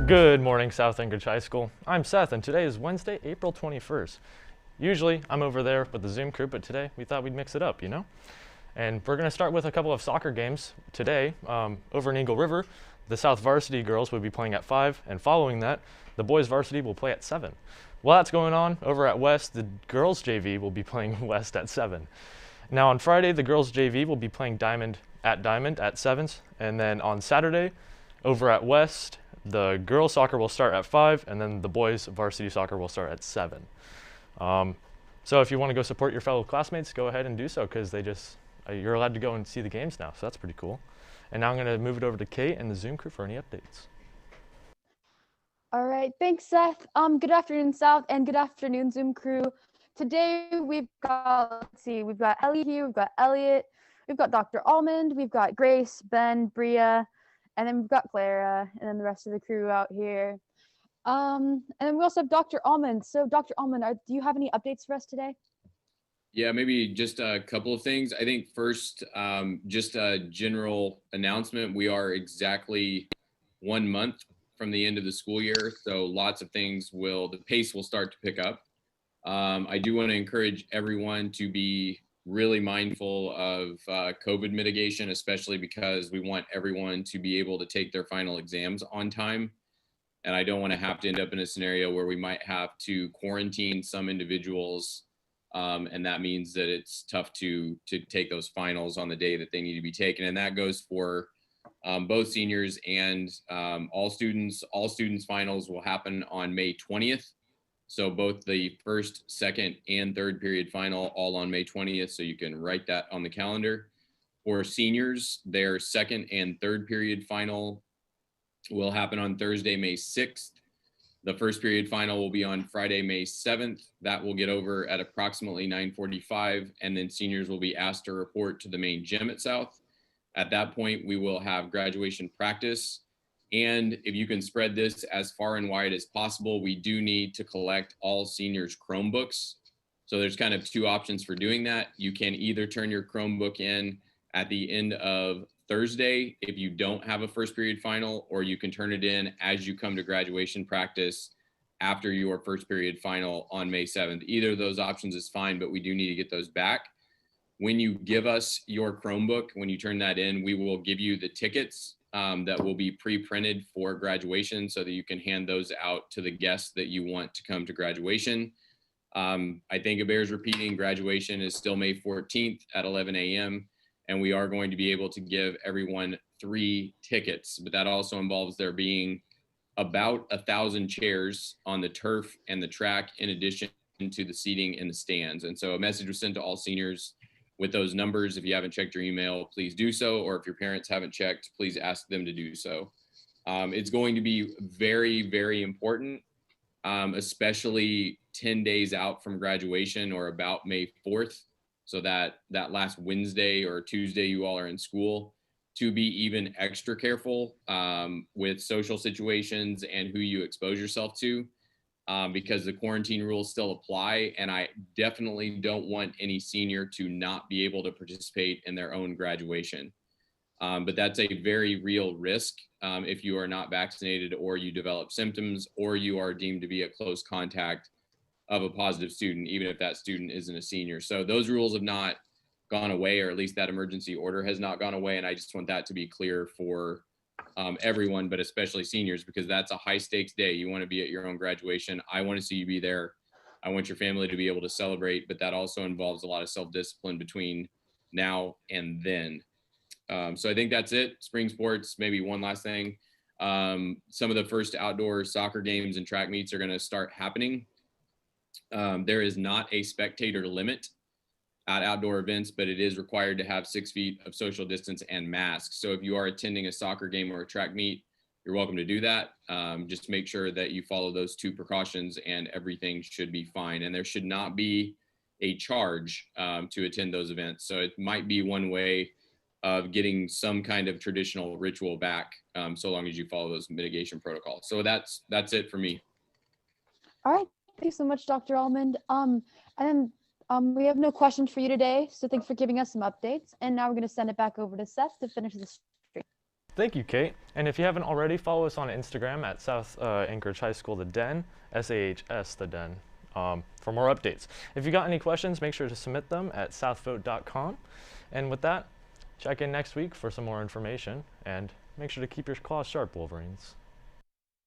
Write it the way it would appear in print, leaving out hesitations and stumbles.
Good morning, South Anchorage High School. I'm Seth, and today is Wednesday, April 21st. Usually, I'm over there with the Zoom crew, but today we thought we'd mix it up, And we're going to start with a couple of soccer games today. Over in Eagle River, the South varsity girls will be playing at 5, and following that, the boys varsity will play at 7. While that's going on, over at West, the girls JV will be playing West at 7. Now on Friday, the girls JV will be playing Diamond at 7s, and then on Saturday, over at West, the girls soccer will start at 5, and then the boys varsity soccer will start at 7. So if you want to go support your fellow classmates, go ahead and do so, because you're allowed to go and see the games now, so that's pretty cool. And now I'm going to move it over to Kate and the Zoom crew for any updates. All right, thanks, Seth. Good afternoon, South, and good afternoon, Zoom crew. Today we've got Ellie here, we've got Elliot, we've got Dr. Almond, we've got Grace, Ben, Bria, and then we've got Clara, and then the rest of the crew out here. And then we also have Dr. Almond. So, Dr. Almond, do you have any updates for us today? Yeah, maybe just a couple of things. I think first, just a general announcement. We are exactly 1 month from the end of the school year, so lots of things the pace will start to pick up. I do want to encourage everyone to be really mindful of COVID mitigation, especially because we want everyone to be able to take their final exams on time. And I don't want to have to end up in a scenario where we might have to quarantine some individuals. And that means that it's tough to take those finals on the day that they need to be taken. And that goes for both seniors and all students. All students finals will happen on May 20th. So both the first, second, and third period final all on May 20th. So you can write that on the calendar. For seniors, their second and third period final will happen on Thursday, May 6th. The first period final will be on Friday, May 7th. That will get over at approximately 9:45. And then seniors will be asked to report to the main gym at South. At that point, we will have graduation practice. And if you can spread this as far and wide as possible, we do need to collect all seniors' Chromebooks. So there's kind of two options for doing that. You can either turn your Chromebook in at the end of Thursday if you don't have a first period final, or you can turn it in as you come to graduation practice after your first period final on May 7th. Either of those options is fine, but we do need to get those back. When you give us your Chromebook, when you turn that in, we will give you the tickets that will be pre-printed for graduation so that you can hand those out to the guests that you want to come to graduation. I think it bears repeating, graduation is still May 14th at 11 a.m. and we are going to be able to give everyone 3 tickets, but that also involves there being about 1,000 chairs on the turf and the track in addition to the seating in the stands. And so a message was sent to all seniors with those numbers. If you haven't checked your email, please do so. Or if your parents haven't checked, please ask them to do so. It's going to be very, very important, especially 10 days out from graduation or about May 4th. So that last Wednesday or Tuesday you all are in school, to be even extra careful with social situations and who you expose yourself to. Because the quarantine rules still apply, and I definitely don't want any senior to not be able to participate in their own graduation. But that's a very real risk if you are not vaccinated, or you develop symptoms, or you are deemed to be a close contact of a positive student, even if that student isn't a senior. So those rules have not gone away, or at least that emergency order has not gone away. And I just want that to be clear for everyone, but especially seniors, because that's a high stakes day. You want to be at your own graduation. I want to see you be there. I want your family to be able to celebrate, but that also involves a lot of self-discipline between now and then. So I think that's it. Spring sports, maybe one last thing. Some of the first outdoor soccer games and track meets are going to start happening. There is not a spectator limit at outdoor events, but it is required to have 6 feet of social distance and masks. So if you are attending a soccer game or a track meet, you're welcome to do that. Just make sure that you follow those 2 precautions and everything should be fine. And there should not be a charge to attend those events. So it might be one way of getting some kind of traditional ritual back, so long as you follow those mitigation protocols. So that's it for me. All right, thank you so much, Dr. Almond. And then we have no questions for you today, so thanks for giving us some updates. And now we're going to send it back over to Seth to finish the stream. Thank you, Kate. And if you haven't already, follow us on Instagram at South Anchorage High School The Den, SAHS The Den, for more updates. If you got any questions, make sure to submit them at southvote.com. And with that, check in next week for some more information, and make sure to keep your claws sharp, Wolverines.